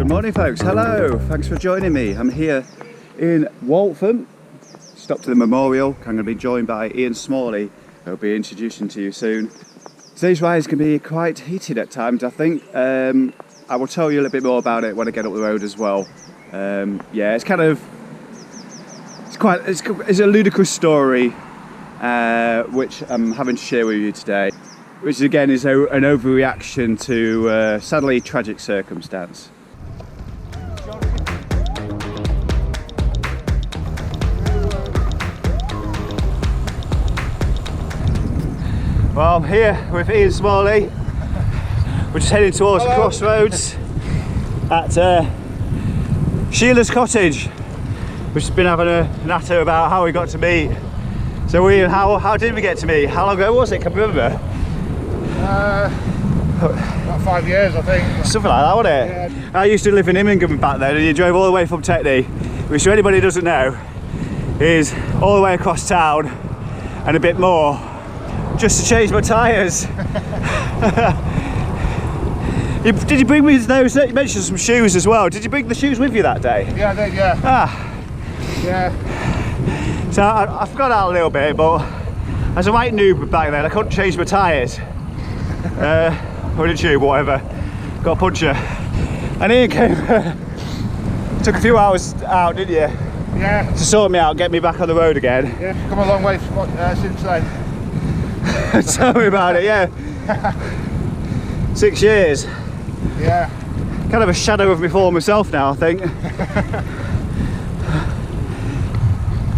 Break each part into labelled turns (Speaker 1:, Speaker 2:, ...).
Speaker 1: Good morning folks, hello, thanks for joining me. I'm here in Waltham, stopped to the memorial. I'm going to be joined by Ian Smalley, who I'll be introducing to you soon. Today's ride is going to be quite heated at times, I think. I will tell you a little bit more about it when I get up the road as well. Yeah, it's a ludicrous story which I'm having to share with you today, which again is an overreaction to sadly tragic circumstance. Well, I'm here with Ian Smalley. We're just heading towards the crossroads at Sheila's cottage. We've just been having a natter about how we got to meet. So Ian, how did we get to meet? How long ago was it? Can you remember?
Speaker 2: About 5 years, I think.
Speaker 1: Something like that, wasn't it? Yeah. I used to live in Immingham back then, and you drove all the way from Tetney, which for anybody who doesn't know, is all the way across town and a bit more, just to change my tyres. Did you bring me those? You mentioned some shoes as well. Did you bring the shoes with you that day?
Speaker 2: Yeah, I did, yeah.
Speaker 1: Yeah. So I forgot out a little bit, but as a right noob back then, I couldn't change my tyres. Or a tube, whatever. Got a puncher. And Ian came, took a few hours out, didn't you?
Speaker 2: Yeah.
Speaker 1: To sort me out, get me back on the road again.
Speaker 2: Yeah, come a long way since then.
Speaker 1: Tell me about it, yeah. 6 years.
Speaker 2: Yeah.
Speaker 1: Kind of a shadow of me for myself now, I think.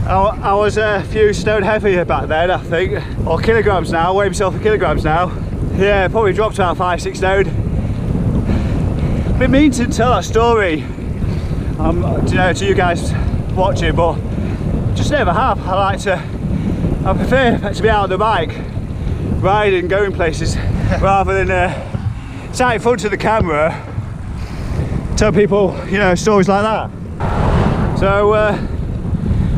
Speaker 1: I was a few stone heavier back then, I think. Or kilograms now, I weigh myself in kilograms now. Yeah, probably dropped about 5-6 stone. Been meaning to tell that story, to you guys watching, but just never have. I prefer to be out on the bike, riding, going places, rather than sat in front of the camera, tell people, stories like that. So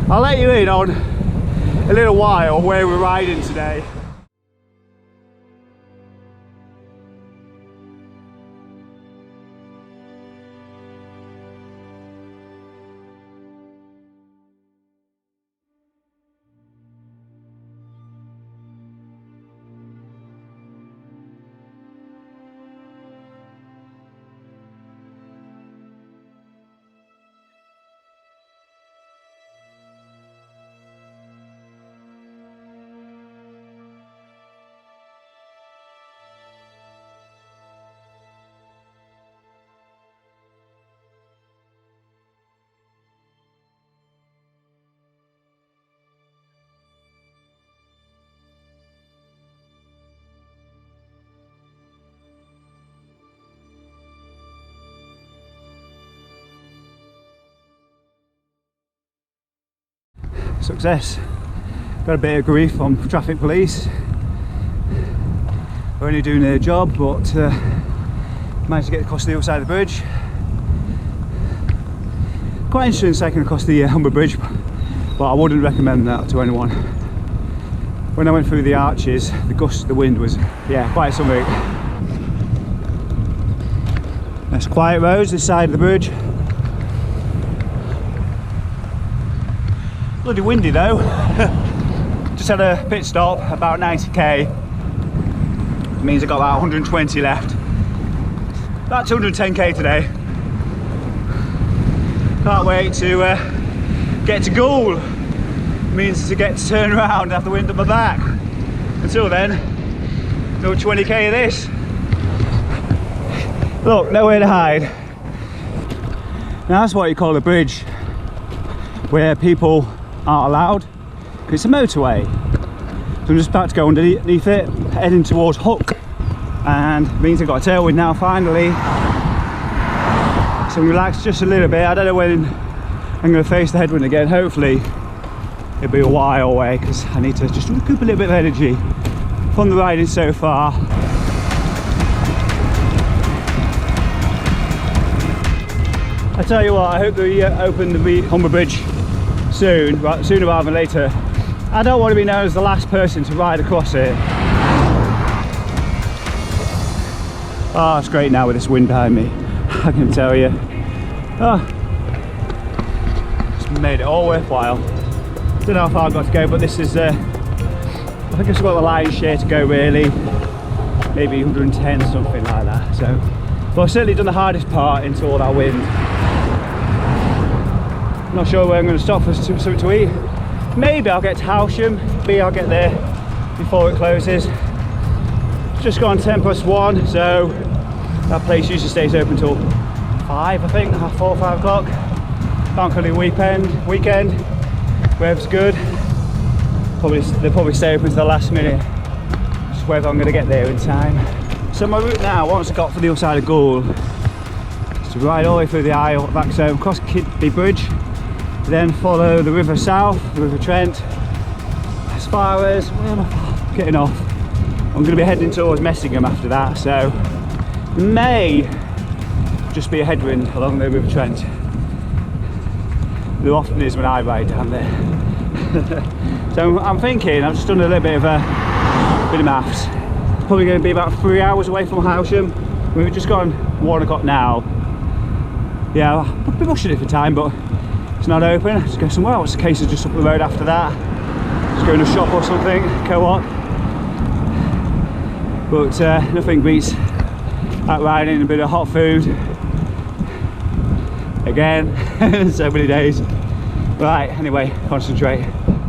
Speaker 1: I'll let you in on a little while where we're riding today. Success. Got a bit of grief from traffic police. They're only doing their job, but managed to get across the other side of the bridge. Quite interesting cycling across the Humber Bridge, but I wouldn't recommend that to anyone. When I went through the arches, the gust of the wind was, quite something. Nice quiet roads this side of the bridge. Bloody windy though. Just had a pit stop, about 90k. It means I got about 120 left. About 210k today. Can't wait to get to goal. It means to get to turn around and have the wind at my back. Until then, another 20k of this. Look, nowhere to hide. Now that's what you call a bridge, where people aren't allowed. It's a motorway. So I'm just about to go underneath it, heading towards Hook, and it means I've got a tailwind now finally. So relax just a little bit. I don't know when I'm going to face the headwind again. Hopefully it'll be a while away, because I need to just recoup a little bit of energy from the riding so far. I tell you what, I hope they open the Humber Bridge soon, sooner rather than later. I don't want to be known as the last person to ride across it. Oh, it's great now with this wind behind me, I can tell you. Oh, just made it all worthwhile. Don't know how far I've got to go, but this is, I think I've got the lion's share to go really. Maybe 110, something like that. So, but I've certainly done the hardest part into all that wind. I'm not sure where I'm going to stop for something to eat. Maybe I'll get to Howsham, maybe I'll get there before it closes. Just gone 1:10+1, so that place usually stays open till 5, I think, half 4, 5 o'clock. Bank holiday weekend, weather's good. They'll probably stay open to the last minute. Just whether I'm going to get there in time. So my route now, once I got for the other side of Goole, is to ride all the way through the Isle, back so across Kidby Bridge, then follow the river south, the River Trent, as far as, where am I getting off? I'm going to be heading towards Messingham after that, so may just be a headwind along the River Trent. There often is when I ride down there. So I'm thinking, I've just done a little bit of maths. Probably going to be about 3 hours away from Howsham. We've just gone 1 o'clock now. Yeah, I'll be pushing it for time, but it's not open. Let's go somewhere else. The case is just up the road after that. Just go in a shop or something, co-op. But nothing beats out riding a bit of hot food. Again, so many days. Right, anyway, concentrate.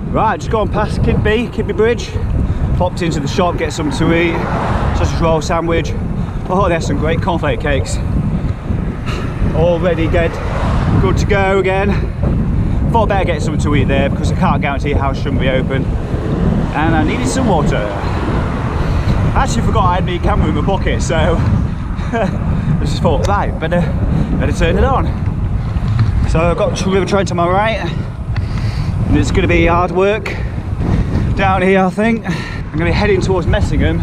Speaker 1: Right, just gone past Kidby Bridge. Popped into the shop, get something to eat. Sausage roll sandwich. Oh, there's some great cornflake cakes. All ready, good to go again. Thought I'd better get something to eat there because I can't guarantee how it shouldn't be open. And I needed some water. I actually forgot I had my camera in my pocket, so I just thought, right, better turn it on. So I've got River Trent on my right, and it's going to be hard work down here, I think. I'm going to be heading towards Messingham,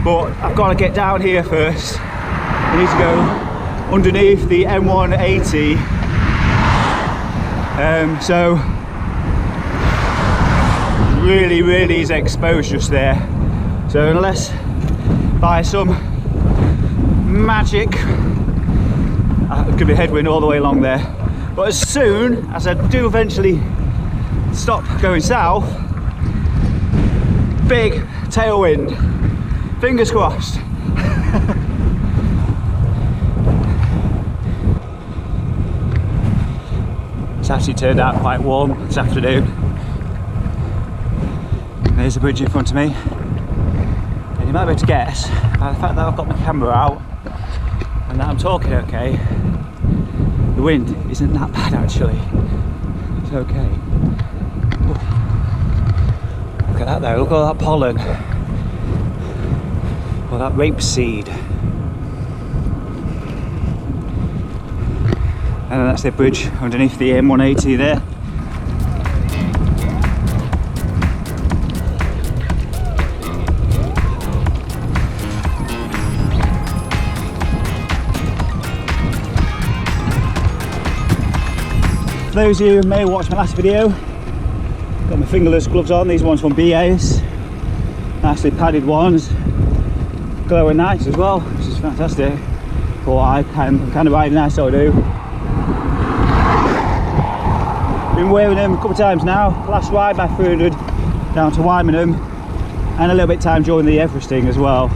Speaker 1: but I've got to get down here first. I need to go underneath the M180. So really is exposed just there. So unless by some magic, it could be headwind all the way along there. But as soon as I do eventually stop going south, big tailwind. Fingers crossed. It's actually turned out quite warm this afternoon. There's the bridge in front of me. And you might be able to guess by the fact that I've got my camera out and that I'm talking okay, the wind isn't that bad actually. It's okay. Ooh. Look at that though, look at all that pollen. Well, that rapeseed. And then that's the bridge underneath the M180 there. For those of you who may have watched my last video, got my fingerless gloves on, these ones from BAs, nicely padded ones, glowing nice as well, which is fantastic. But I'm kind of riding nice, so I do. Been wearing them a couple of times now. Last ride by 300 down to Wymenham, and a little bit of time during the Everesting as well.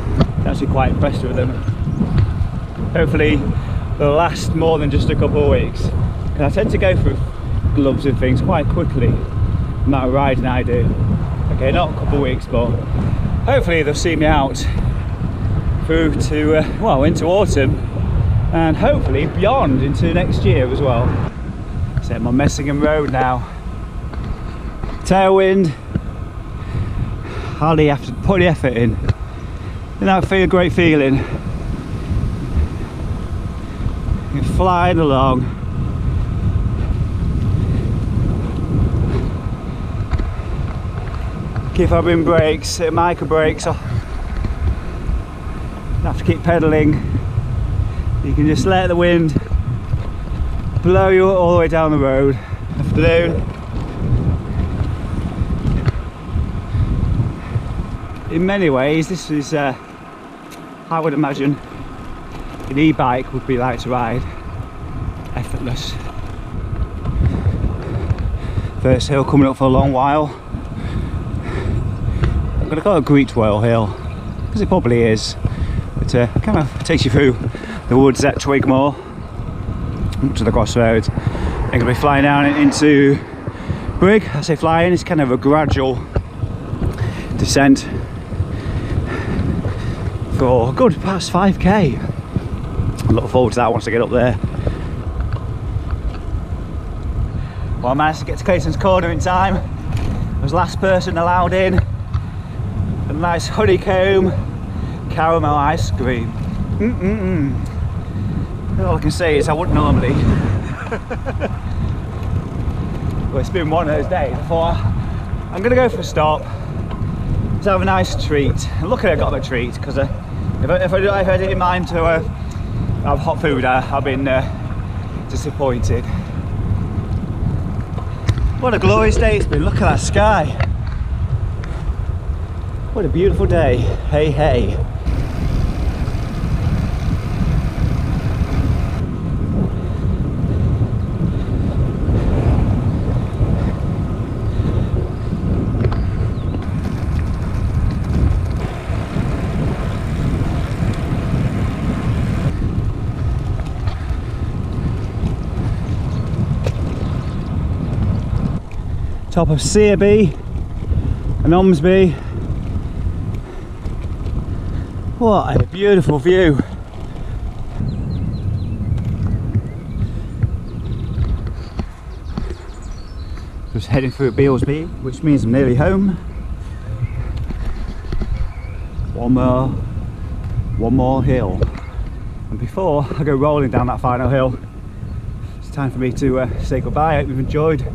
Speaker 1: Actually quite impressed with them. Hopefully they'll last more than just a couple of weeks. I tend to go through gloves and things quite quickly, the amount of riding I do. Okay, not a couple of weeks, but hopefully they'll see me out through to, well, into autumn, and hopefully beyond into next year as well. So I'm on Messingham Road now. Tailwind, hardly have to put the effort in. Isn't that a great feeling? You're flying along. Keep having brakes, micro brakes. You have to keep pedalling. You can just let the wind blow you all the way down the road. Afternoon. In many ways, this is, I would imagine, an e-bike would be like to ride. effortless. First hill coming up for a long while. I'm going to call it Great Whale Hill, because it probably is. But kind of takes you through the woods at Twigmore, up to the crossroads. I'm going to be flying down into Brig. I say flying, it's kind of a gradual descent for a good past 5k. I look forward to that once I get up there. Well, I managed to get to Clayton's Corner in time. I was the last person allowed in. A nice honeycomb caramel ice cream. All I can say is I wouldn't normally. Well, it's been one of those days. I thought I'm going to go for a stop to have a nice treat. And luckily I got my treat, because if I didn't mind to have hot food, I've been disappointed. What a glorious day it's been. Look at that sky. What a beautiful day. Hey, hey. Top of Searby and Ormsby. What a beautiful view. Just heading through Bealsby, which means I'm nearly home. One more hill. And before I go rolling down that final hill, it's time for me to say goodbye. I hope you've enjoyed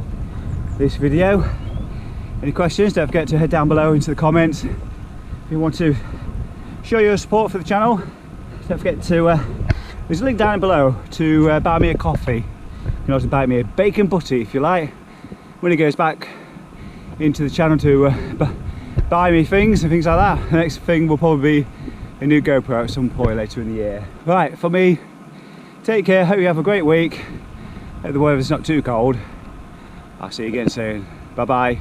Speaker 1: this video. Any questions, don't forget to head down below into the comments. If you want to show your support for the channel, don't forget to there's a link down below to buy me a coffee. You can also buy me a bacon butty if you like, when it goes back into the channel to buy me things and things like that. The next thing will probably be a new GoPro at some point later in the year. Right, for me, take care, hope you have a great week, hope the weather's not too cold. I'll see you again soon. Bye bye.